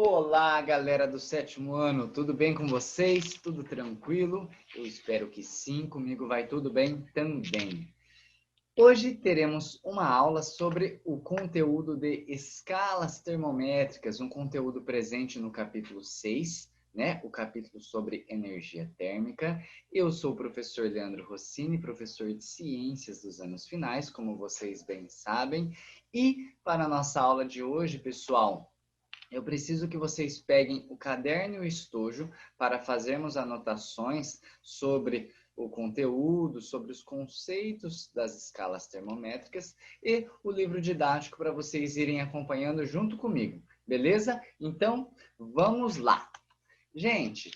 Olá, galera do sétimo ano, tudo bem com vocês? Tudo tranquilo? Eu espero que sim, comigo vai tudo bem também. Hoje teremos uma aula sobre o conteúdo de escalas termométricas, um conteúdo presente no capítulo 6, né? O capítulo sobre energia térmica. Eu sou o professor Leandro Rossini, professor de Ciências dos Anos Finais, como vocês bem sabem. E para a nossa aula de hoje, pessoal, eu preciso que vocês peguem o caderno e o estojo para fazermos anotações sobre o conteúdo, sobre os conceitos das escalas termométricas e o livro didático para vocês irem acompanhando junto comigo, beleza? Então, vamos lá. Gente,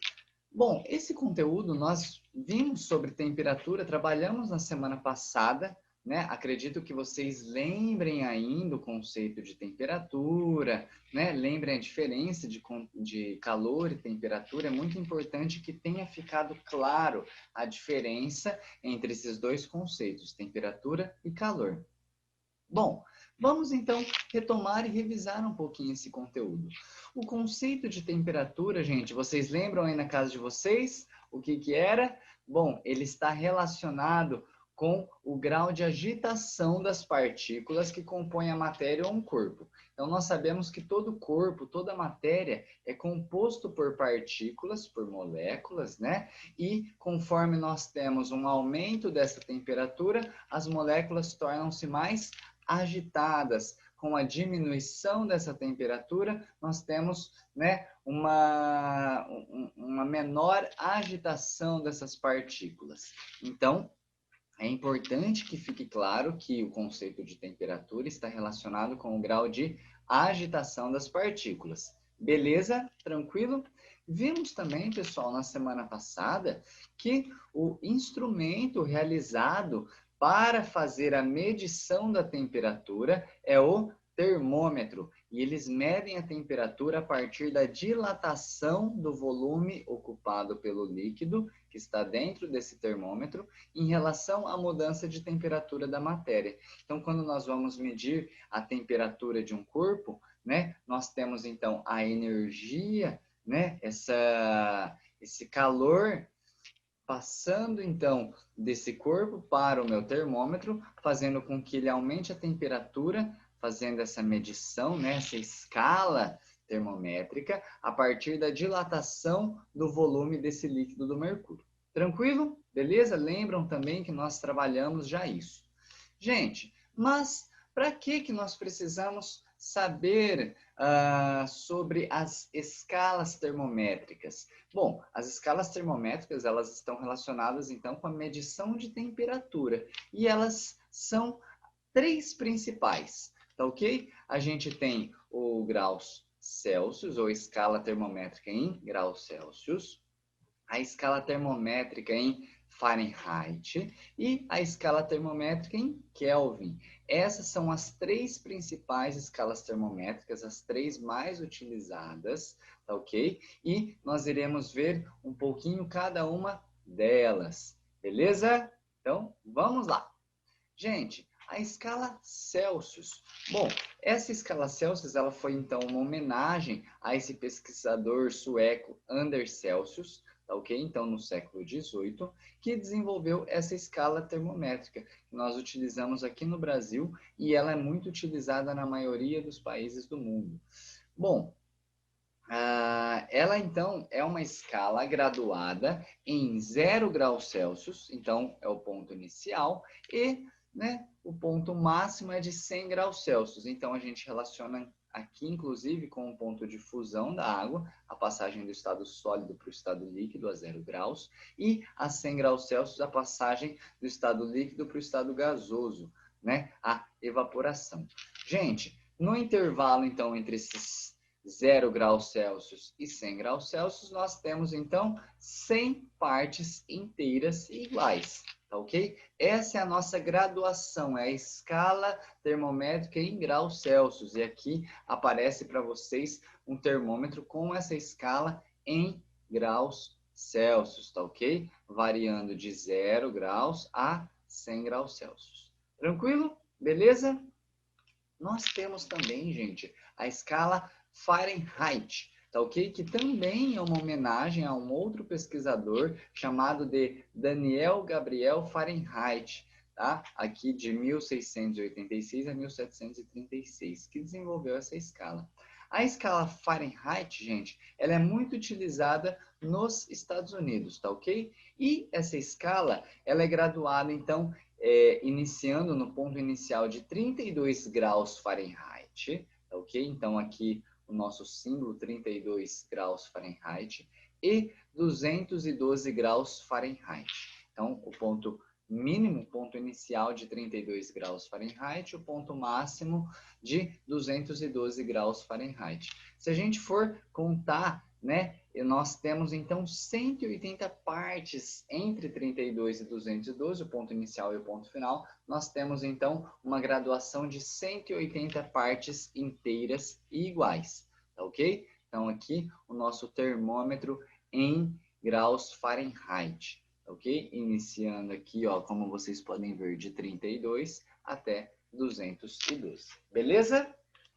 bom, esse conteúdo nós vimos sobre temperatura, trabalhamos na semana passada, né? Acredito que vocês lembrem ainda o conceito de temperatura, né? Lembrem a diferença de calor e temperatura. É muito importante que tenha ficado claro a diferença entre esses dois conceitos, temperatura e calor. Bom, vamos então retomar e revisar um pouquinho esse conteúdo. O conceito de temperatura, gente, vocês lembram aí na casa de vocês o que era? Bom, ele está relacionado com o grau de agitação das partículas que compõem a matéria ou um corpo. Então, nós sabemos que todo corpo, toda matéria é composto por partículas, por moléculas, né? E conforme nós temos um aumento dessa temperatura, as moléculas tornam-se mais agitadas. Com a diminuição dessa temperatura, nós temos, né, uma menor agitação dessas partículas. Então, é importante que fique claro que o conceito de temperatura está relacionado com o grau de agitação das partículas. Beleza? Tranquilo? Vimos também, pessoal, na semana passada, que o instrumento realizado para fazer a medição da temperatura é o termômetro. E eles medem a temperatura a partir da dilatação do volume ocupado pelo líquido que está dentro desse termômetro em relação à mudança de temperatura da matéria. Então, quando nós vamos medir a temperatura de um corpo, né, nós temos então a energia, né, esse calor passando então desse corpo para o meu termômetro, fazendo com que ele aumente a temperatura, fazendo essa medição, né, essa escala termométrica, a partir da dilatação do volume desse líquido do mercúrio. Tranquilo? Beleza? Lembram também que nós trabalhamos já isso. Gente, mas para que nós precisamos saber sobre as escalas termométricas? Bom, as escalas termométricas, elas estão relacionadas, então, com a medição de temperatura. E elas são três principais, tá ok? A gente tem o graus Celsius, ou escala termométrica em graus Celsius, a escala termométrica em Fahrenheit e a escala termométrica em Kelvin. Essas são as três principais escalas termométricas, as três mais utilizadas, tá ok? E nós iremos ver um pouquinho cada uma delas, beleza? Então, vamos lá. Gente, a escala Celsius. Bom, essa escala Celsius, ela foi então uma homenagem a esse pesquisador sueco Anders Celsius, tá ok? Então, no século XVIII, que desenvolveu essa escala termométrica, que nós utilizamos aqui no Brasil e ela é muito utilizada na maioria dos países do mundo. Bom, ela então é uma escala graduada em 0 graus Celsius, então é o ponto inicial, e, né, o ponto máximo é de 100 graus Celsius. Então a gente relaciona aqui, inclusive, com o ponto de fusão da água, a passagem do estado sólido para o estado líquido a 0 graus, e a 100 graus Celsius, a passagem do estado líquido para o estado gasoso, né, a evaporação. Gente, no intervalo, então, entre esses 0 graus Celsius e 100 graus Celsius, nós temos, então, 100 partes inteiras iguais, tá ok? Essa é a nossa graduação, é a escala termométrica em graus Celsius. E aqui aparece para vocês um termômetro com essa escala em graus Celsius, tá ok? Variando de 0 graus a 100 graus Celsius. Tranquilo? Beleza? Nós temos também, gente, a escala Fahrenheit. tá ok? Que também é uma homenagem a um outro pesquisador chamado de Daniel Gabriel Fahrenheit, tá? Aqui de 1686 a 1736, que desenvolveu essa escala. A escala Fahrenheit, gente, ela é muito utilizada nos Estados Unidos, tá ok? E essa escala, ela é graduada, então, iniciando no ponto inicial de 32 graus Fahrenheit, tá ok? Então, aqui o nosso símbolo 32 graus Fahrenheit e 212 graus Fahrenheit. Então, o ponto mínimo, ponto inicial de 32 graus Fahrenheit, o ponto máximo de 212 graus Fahrenheit. Se a gente for contar, né, nós temos então 180 partes entre 32 e 212, o ponto inicial e o ponto final. Nós temos então uma graduação de 180 partes inteiras e iguais, tá ok? Então aqui o nosso termômetro em graus Fahrenheit, tá ok? Iniciando aqui, ó, como vocês podem ver, de 32 até 212. Beleza?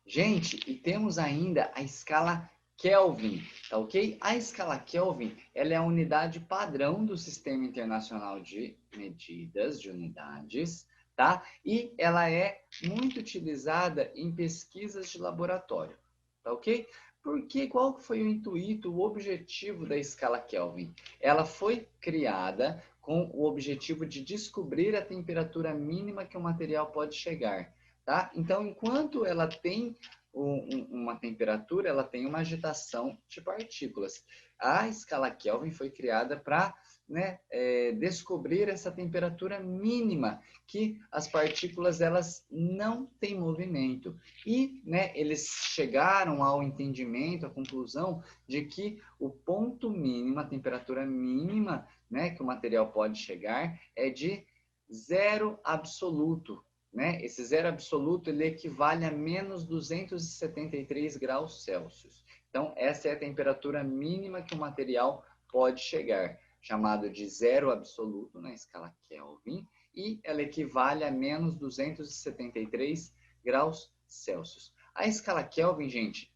Gente, e temos ainda a escala Kelvin, tá ok? A escala Kelvin, ela é a unidade padrão do Sistema Internacional de Medidas de Unidades, tá? E ela é muito utilizada em pesquisas de laboratório, tá ok? Porque qual foi o intuito, o objetivo da escala Kelvin? Ela foi criada com o objetivo de descobrir a temperatura mínima que o material pode chegar, tá? Então, enquanto ela tem uma temperatura, ela tem uma agitação de partículas. A escala Kelvin foi criada para, né, descobrir essa temperatura mínima, que as partículas elas não têm movimento. E, né, eles chegaram ao entendimento, à conclusão de que o ponto mínimo, a temperatura mínima, né, que o material pode chegar é de zero absoluto. Né? Esse zero absoluto ele equivale a menos 273 graus Celsius. Então, essa é a temperatura mínima que o material pode chegar, chamado de zero absoluto na escala Kelvin, e ela equivale a menos 273 graus Celsius. A escala Kelvin, gente,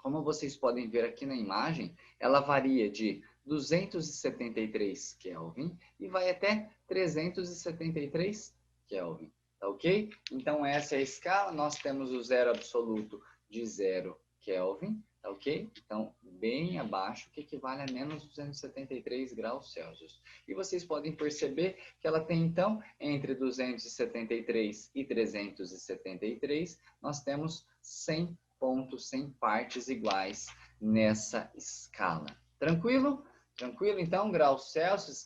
como vocês podem ver aqui na imagem, ela varia de 273 Kelvin e vai até 373 Kelvin. Tá ok? Então, essa é a escala. Nós temos o zero absoluto de 0 Kelvin, tá ok? Então, bem abaixo, que equivale a menos 273 graus Celsius. E vocês podem perceber que ela tem, então, entre 273 e 373, nós temos 100 pontos, 100 partes iguais nessa escala. Tranquilo? Tranquilo? Então, graus Celsius,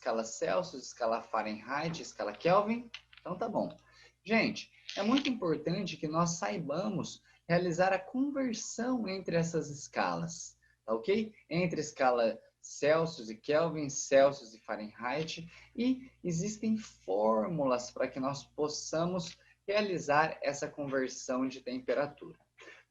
escala Fahrenheit, escala Kelvin. Então, tá bom. Gente, é muito importante que nós saibamos realizar a conversão entre essas escalas, tá ok? Entre a escala Celsius e Kelvin, Celsius e Fahrenheit, e existem fórmulas para que nós possamos realizar essa conversão de temperatura.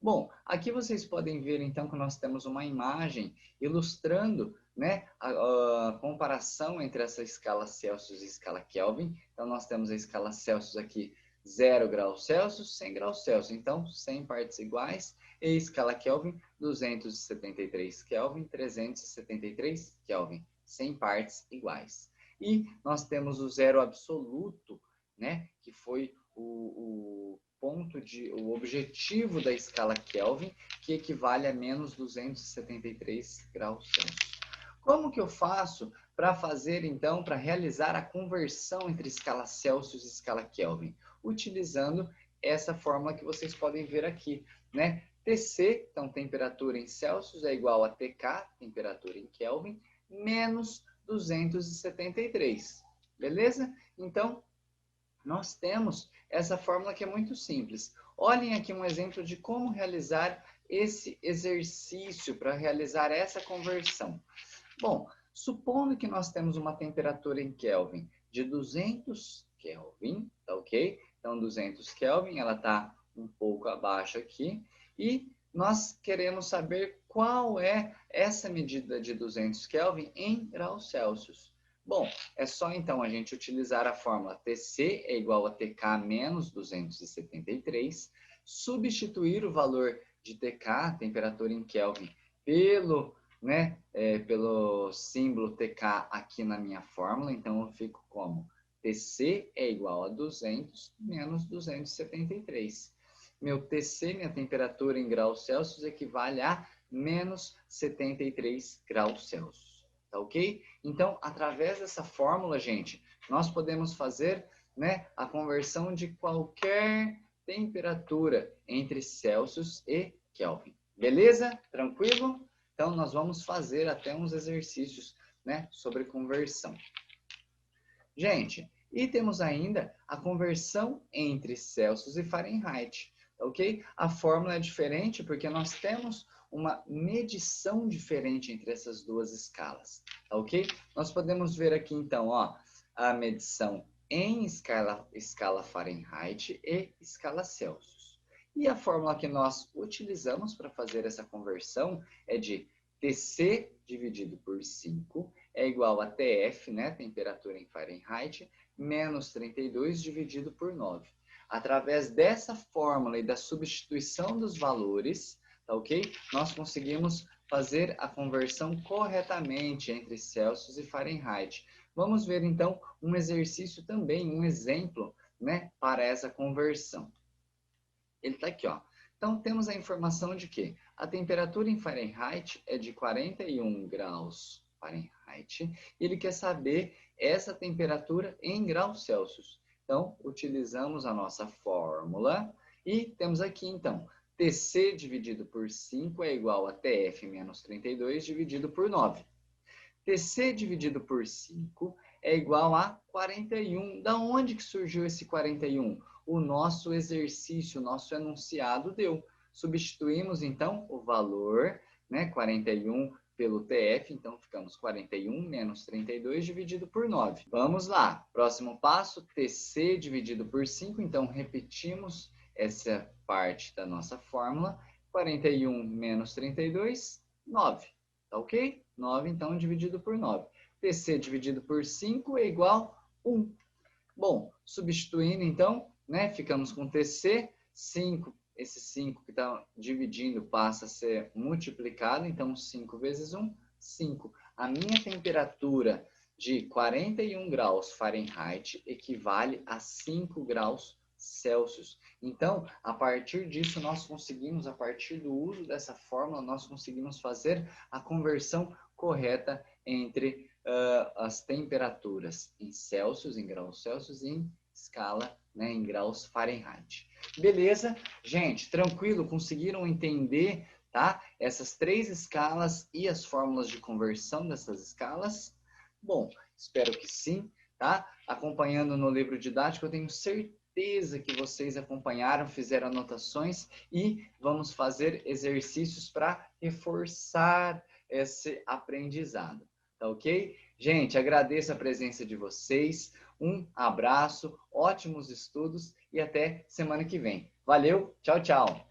Bom, aqui vocês podem ver então que nós temos uma imagem ilustrando, né, a comparação entre essa escala Celsius e escala Kelvin. Então nós temos a escala Celsius aqui 0 graus Celsius, 100 graus Celsius. Então 100 partes iguais. E a escala Kelvin 273 Kelvin, 373 Kelvin, 100 partes iguais. E nós temos o zero absoluto, né, que foi o objetivo da escala Kelvin, que equivale a menos 273 graus Celsius. Como que eu faço para fazer, então, para realizar a conversão entre escala Celsius e escala Kelvin? Utilizando essa fórmula que vocês podem ver aqui, né? TC, então temperatura em Celsius, é igual a TK, temperatura em Kelvin, menos 273. Beleza? Então, nós temos essa fórmula que é muito simples. Olhem aqui um exemplo de como realizar esse exercício para realizar essa conversão. Bom, supondo que nós temos uma temperatura em Kelvin de 200 Kelvin, tá ok? Então, 200 Kelvin, ela está um pouco abaixo aqui. E nós queremos saber qual é essa medida de 200 Kelvin em graus Celsius. Bom, é só então a gente utilizar a fórmula TC é igual a TK menos 273, substituir o valor de TK, temperatura em Kelvin, pelo, né, pelo símbolo TK aqui na minha fórmula. Então, eu fico como? TC é igual a 200 menos 273. Meu TC, minha temperatura em graus Celsius, equivale a menos 73 graus Celsius. Tá ok? Então, através dessa fórmula, gente, nós podemos fazer, né, a conversão de qualquer temperatura entre Celsius e Kelvin. Beleza? Tranquilo? Então, nós vamos fazer até uns exercícios, né, sobre conversão. Gente, e temos ainda a conversão entre Celsius e Fahrenheit, ok? A fórmula é diferente porque nós temos uma medição diferente entre essas duas escalas, ok? Nós podemos ver aqui, então, ó, a medição em escala Fahrenheit e escala Celsius. E a fórmula que nós utilizamos para fazer essa conversão é de TC dividido por 5 é igual a TF, né, temperatura em Fahrenheit, menos 32 dividido por 9. Através dessa fórmula e da substituição dos valores, tá ok? Nós conseguimos fazer a conversão corretamente entre Celsius e Fahrenheit. Vamos ver, então, um exercício também, um exemplo, né, para essa conversão. Ele está aqui, ó. Então, temos a informação de que a temperatura em Fahrenheit é de 41 graus Fahrenheit. E ele quer saber essa temperatura em graus Celsius. Então, utilizamos a nossa fórmula e temos aqui, então, TC dividido por 5 é igual a TF menos 32 dividido por 9. TC dividido por 5 é igual a 41. Da onde que surgiu esse 41? O nosso exercício, o nosso enunciado deu. Substituímos, então, o valor, né, 41 pelo TF, então ficamos 41 menos 32 dividido por 9. Vamos lá, próximo passo, TC dividido por 5, então repetimos essa parte da nossa fórmula, 41 menos 32, 9, tá ok? 9, então, dividido por 9. TC dividido por 5 é igual a 1. Bom, substituindo, então, né, ficamos com TC, 5, esse 5 que está dividindo passa a ser multiplicado, então 5 vezes 1, 5. A minha temperatura de 41 graus Fahrenheit equivale a 5 graus Celsius. Então, a partir disso, nós conseguimos, a partir do uso dessa fórmula, nós conseguimos fazer a conversão correta entre as temperaturas em Celsius, em graus Celsius e em escala, né, em graus Fahrenheit. Beleza? Gente, tranquilo? Conseguiram entender, tá? Essas três escalas e as fórmulas de conversão dessas escalas? Bom, espero que sim, tá? Acompanhando no livro didático, eu tenho certeza que vocês acompanharam, fizeram anotações e vamos fazer exercícios para reforçar esse aprendizado. Tá ok? Gente, agradeço a presença de vocês. Um abraço, ótimos estudos e até semana que vem. Valeu, tchau, tchau.